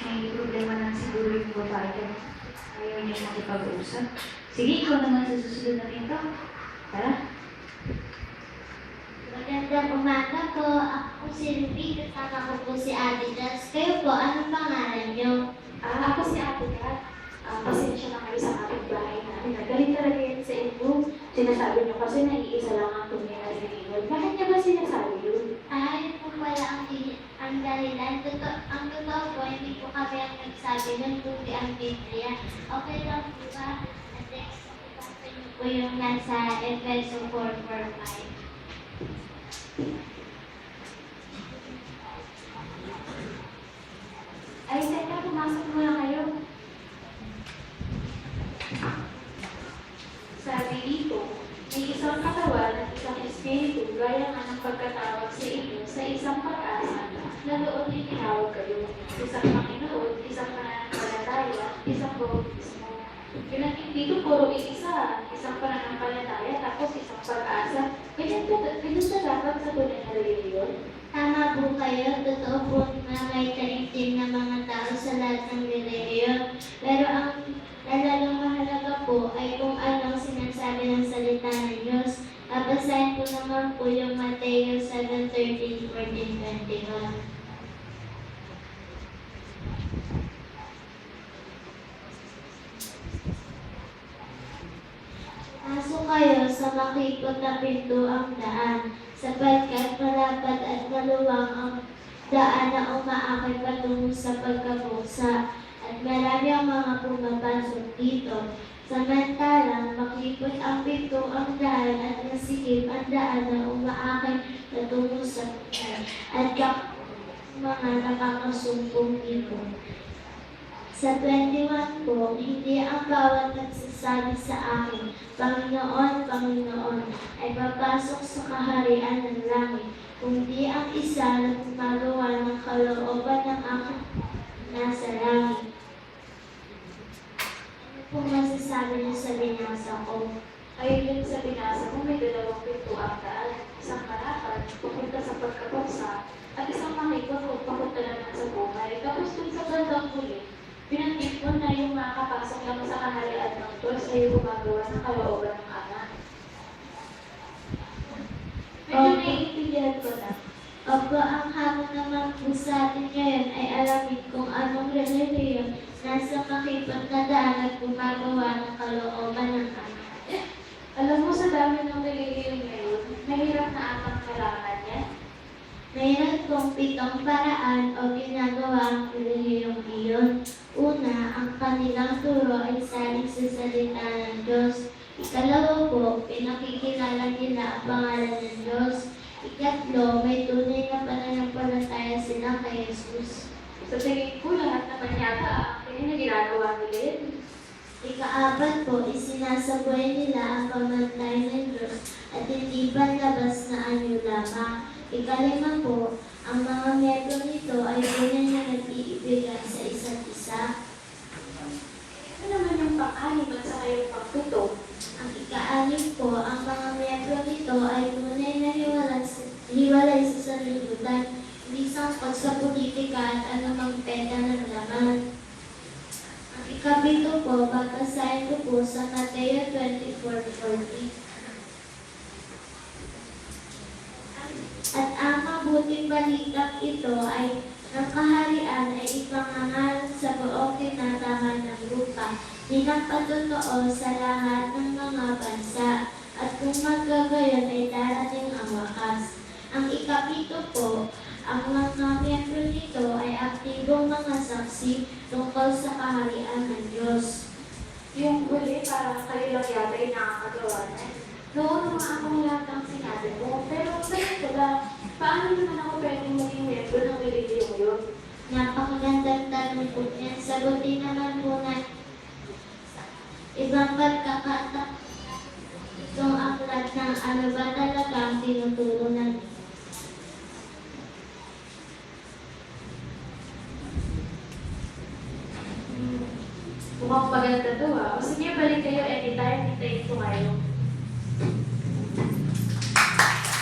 may problema na siguro yung babae. Ayaw niya makipag-usap. Sige, ikaw naman sa susunod na pinto. Tara. Magandang umaga po. Ako si Ruby, kasama ko po si Ate Jazz. Kayo po, anong pangalan niyo? Ako si Ate Kat. Pasensya na kayo sa kapitbahay namin. Galing talaga yan sa inyo. Sinasabi niyo kasi na iisa lang ang tunay na reliyon. Bakit niya ba sinasabi yun? Yun po pala ang dahilan. Ang totoo po, hindi po kami ang nagsabi nun, kundi ang Biblia. Okay lang po ba? At next, ipasa niyo po yung nasa Efeso 4:4-5. Ay, teka, pumasok muna kayo. Sabi dito, may isang katawan at isang espiritu gaya nga ng pagkatawag sa inyo sa isang pag-asa na doon ay tinawag kayo. Isang Panginoon, isang pananampalataya, isang bautismo. Yun ang dito, puro isa. Isang pananampalataya, tapos isang pag-asa. Ganyan na dapat sa tunay na reliyon. Tama po kayo. Totoo po na may taimtim na mga tao sa lahat ng reliyon. Pero ang lalong mahalaga po ay kung anong sinasabi ng salita ng Diyos. Babasahin po naman po yung Mateo 7:13, 14, 21. Pasok kayo sa makipot na pinto ang daan, sapagkat malapad at maluwang ang daan na umaakay patungo sa pagkabuksa, at marami ang mga pumapasok dito. Samantalang makipot ang pinto ang daan at masikip ang daan na umaakay patungo sa patay, at mga nakakasumpong dito. Sa 21 po, hindi ang bawat nagsasabi sa akin, Panginoon, Panginoon, ay papasok sa kaharian ng langit, kundi ang isa na gumagawa ng kalooban ng aking nasa langit. Ano po masasabi niyo sa binasa ko? Ayun din sa binasa mo, may dalawang pinto ang daan. Isang kalakad, papunta sa pagkapagsa, at isang makikot, papunta naman sa buhay. Tapos dun sa bandang huli, pinanggit mo na yung makakapasok lang sa kaharian ng Diyos ay gumagawa ng kalooban ng Ama. Medyo naiintindihan ko na. Opo, ang hamon naman po sa atin ngayon ay alamin kung anong relihiyon nasa makipot na daan at gumagawa ng kalooban ng Ama. Alam mo, sa dami ng relihiyon ngayon, mahirap na atang kailangan yan. Mayroon pong 7 paraan o ginagawa ang relihiyong iyon. Una, ang kanilang turo ay saling sa salita ng Diyos. Ikalawa po, pinakikilala nila ang pangalan ng Diyos. Ikatlo, may tunay na pananampalataya sila kay Jesus. Sa tingin ko, lahat naman yata ang na ginagawa nila yun. Ika-apat po, isinasabuhay nila ang pamatay ng Diyos at hindi panlabas na anyo lamang. Ika-5 po, ang mga miyembro nito ay tunay na nag-iibigan sa isa't isa. Ano naman yung pang-anim at saka yung pang-7? Ang ika-6 po, ang mga miyembro nito ay tunay na hiwalay sa sanlibutan, hindi sangkot sa politika at anumang peta ng laman. Ang ika-7 po, babasahin ko po sa Mateo 24:40. At ang mabuting balitang ito ay ng kaharian ay ipangangaral sa buong tinatahan ng lupa bilang patotoo sa lahat ng mga bansa, at kung magkagayon ay darating ang wakas. Ang ika-7 po, ang mga miyembro nito ay aktibong mga saksi tungkol sa kaharian ng Diyos. Yung huli, parang kayo lang yata yung nakakagawa na. Noon naman akong lahat ng sinabi mo, pero paano naman ako pwedeng maging membro ng relihiyong yun? Napakagandang tanong po yan. Sagutin naman po na ibang pagkakataon itong aklat ng ano ba talaga ang tinuturo ng